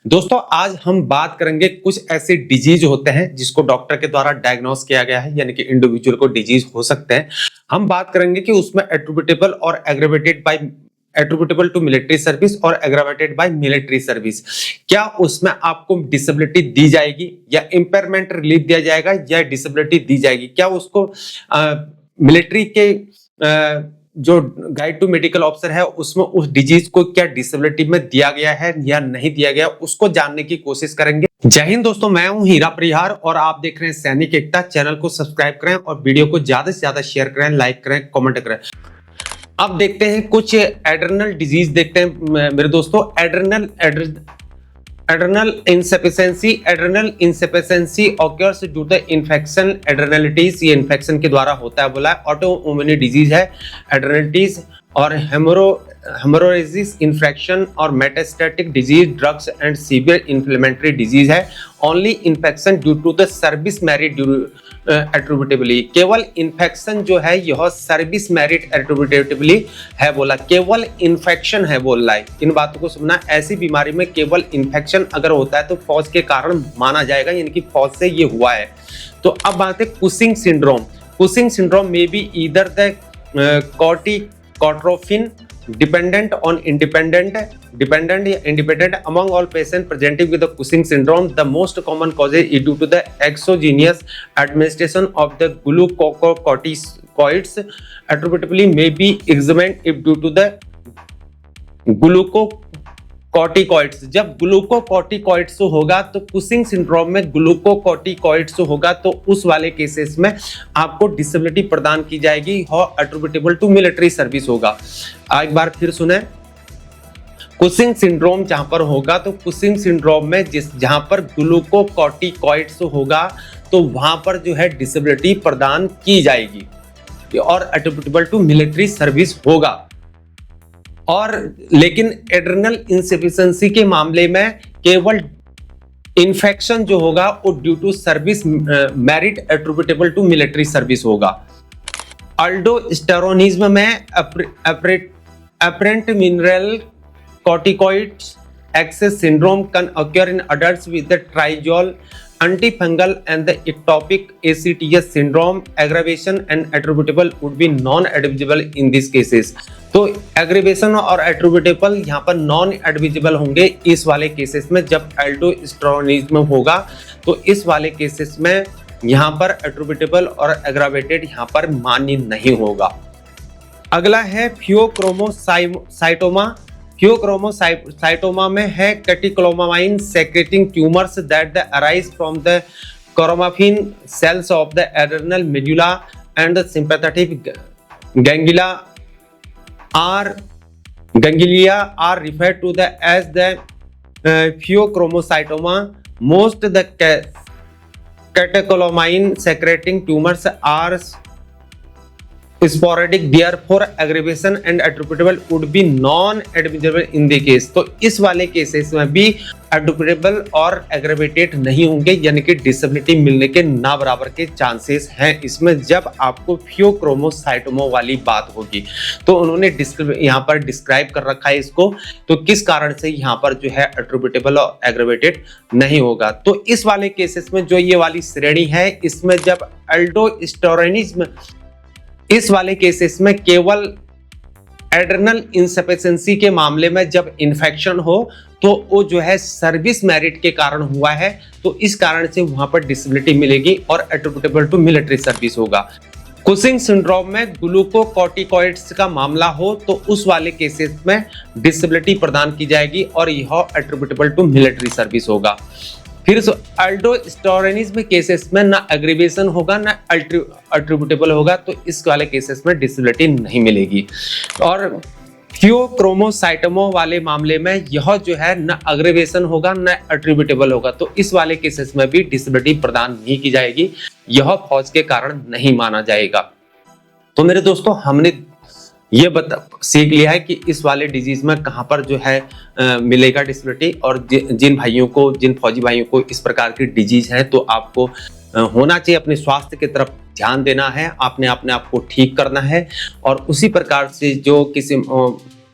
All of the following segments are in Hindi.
दोस्तों आज हम बात करेंगे कुछ ऐसे डिजीज होते हैं जिसको डॉक्टर के द्वारा डायग्नोस किया गया है, यानी कि इंडिविजुअल को डिजीज हो सकते हैं। हम बात करेंगे कि उसमें एट्रिब्यूटेबल और aggravated by attributable to military service और एग्रेवेटेड बाय मिलिट्री सर्विस। क्या उसमें आपको डिसेबिलिटी दी जाएगी या इंपेयरमेंट रिलीफ दिया जाएगा या डिसेबिलिटी दी जाएगी? क्या उसको मिलिट्री के जो गाइड टू मेडिकल ऑफिसर है उसमें उस डिजीज को क्या डिसेबिलिटी में दिया गया है या नहीं दिया गया, उसको जानने की कोशिश करेंगे। जय हिंद दोस्तों, मैं हूं हीरा परिहार और आप देख रहे हैं सैनिक एकता। चैनल को सब्सक्राइब करें और वीडियो को ज्यादा से ज्यादा शेयर करें, लाइक करें, कमेंट करें। अब देखते हैं कुछ एड्रेनल डिजीज देखते हैं मेरे दोस्तों। Adrenal insufficiency occurs due to infection adrenalitis। ये इन्फेक्शन के द्वारा होता है, बोला है। ऑटोइम्यून डिजीज है एड्रेनलिटिस और हेमोरेजिस इन्फेक्शन और metastatic disease, drugs and severe inflammatory disease है। Only infection due to the service merit attributably. केवल इन्फेक्शन जो है यह सर्विस मेरिट एट्रिब्यूटेबली है, बोला। केवल इन्फेक्शन है बोल रहा है, इन बातों को सुनना। ऐसी बीमारी में केवल इन्फेक्शन अगर होता है तो फौज के कारण माना जाएगा, यानी कि फौज से ये हुआ है। तो अब बात है कुशिंग सिंड्रोम। कुशिंग सिंड्रोम में be either the corticotropin dependent on dependent या independent among all patients presenting with the Cushing syndrome. The most common causes is due to the exogenous administration of the glucocorticoids. Attributably may be examined if due to the glucocorticoids. जब ग्लूकोकॉर्टिकॉइड्स होगा तो कुशिंग सिंड्रोम में ग्लूकोकॉर्टिकॉइड्स होगा तो उस वाले केसेस में आपको डिसेबिलिटी प्रदान की जाएगी और एट्रिब्यूटेबल टू मिलिट्री सर्विस होगा। एक बार फिर सुने, कुशिंग सिंड्रोम जहां पर होगा तो कुशिंग सिंड्रोम में जहां पर ग्लूकोकॉर्टिकॉइड्स होगा तो वहां पर जो है डिसेबिलिटी प्रदान की जाएगी और एट्रिब्यूटेबल टू मिलिट्री सर्विस होगा। और लेकिन एड्रेनल इंसफिशिएंसी के मामले में केवल इन्फेक्शन जो होगा वो due to service merit attributable to military service होगा। अल्डोस्टेरोनिज्म में apparent mineral corticoids excess syndrome can occur in adults with the triazole antifungal and the ectopic ACTS syndrome. Aggravation and attributable would be non-admissible in these cases. तो एग्रीवेशन और एट्रिब्यूटेबल यहाँ पर नॉन एडमिसिबल होंगे इस वाले केसेस में। जब एल्डोस्टेरोनिज्म होगा तो इस वाले केसेस में यहाँ पर एट्रिब्यूटेबल और एग्रावेटेड यहाँ पर मान्य नहीं होगा। अगला है फियोक्रोमोसाइटोमा। फियोक्रोमोसाइटोमा में है catecholamine secreting tumours that arise from the chromaffin cells of the adrenal medulla and the sympathetic ganglia are referred to as the pheochromocytoma. Most the catecholamine secreting tumors are sporadic, therefore aggravation and attributable would be non-admissible in the case. तो इस वाले केसेस में भी एट्रिब्यूटेबल और एग्रेवेटेड नहीं होंगे, यानी कि डिसेबिलिटी मिलने के ना बराबर के चांसेस हैं इसमें जब आपको फियोक्रोमोसाइटोमा वाली बात होगी। तो उन्होंने यहाँ पर डिस्क्राइब कर रखा है इसको, तो किस कारण से यहाँ पर जो है एट्रिब्यूटेबल और एग्रेवेटेड नहीं होगा। तो इस वाले केसेस में जो ये वाली श्रेणी है इसमें जब एल्डोस्टेरोनिज्म, इस वाले केसेस में केवल एड्रेनल इंसफिशिएंसी के मामले में जब इन्फेक्शन हो तो वो जो है सर्विस मेरिट के कारण हुआ है, तो इस कारण से वहां पर डिसेबिलिटी मिलेगी और एट्रिब्यूटेबल टू मिलिट्री सर्विस होगा। कुशिंग सिंड्रोम में ग्लूकोकॉर्टिकॉइड्स का मामला हो तो उस वाले केसेस में डिसेबिलिटी प्रदान की जाएगी और यह एट्रिब्यूटेबल टू मिलिट्री सर्विस होगा। फिर अल्डोस्टेरोनिज्म केसेस में ना एग्रीवेशन होगा ना एट्रिब्यूटेबल होगा, तो इस वाले केसेस में डिसेबिलिटी नहीं मिलेगी। और फियोक्रोमोसाइटोमा वाले मामले में यह जो है ना एग्रीवेशन होगा ना एट्रिब्यूटेबल होगा, तो इस वाले केसेस में भी डिसेबिलिटी प्रदान नहीं की जाएगी, यह फौज के कारण नहीं माना जाएगा। तो मेरे दोस्तों हमने ये सीख लिया है कि इस वाले डिजीज में कहां पर जो है मिलेगा डिसेबिलिटी, और जिन भाइयों को, जिन फौजी भाइयों को इस प्रकार की डिजीज है तो आपको होना चाहिए अपने स्वास्थ्य की तरफ ध्यान देना है, आपने अपने आप को ठीक करना है। और उसी प्रकार से जो किसी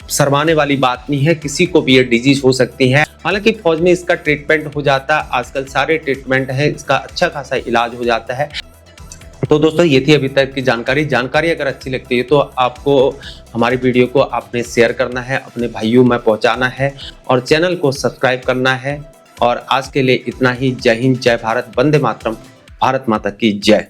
शर्माने वाली बात नहीं है, किसी को भी ये डिजीज हो सकती है। हालांकि फौज में इसका ट्रीटमेंट हो जाता है, आजकल सारे ट्रीटमेंट है, इसका अच्छा खासा इलाज हो जाता है। तो दोस्तों ये थी अभी तक की जानकारी अगर अच्छी लगती है तो आपको हमारी वीडियो को आपने शेयर करना है, अपने भाइयों में पहुंचाना है और चैनल को सब्सक्राइब करना है। और आज के लिए इतना ही। जय हिंद, जय भारत, वंदे मातरम, भारत माता की जय।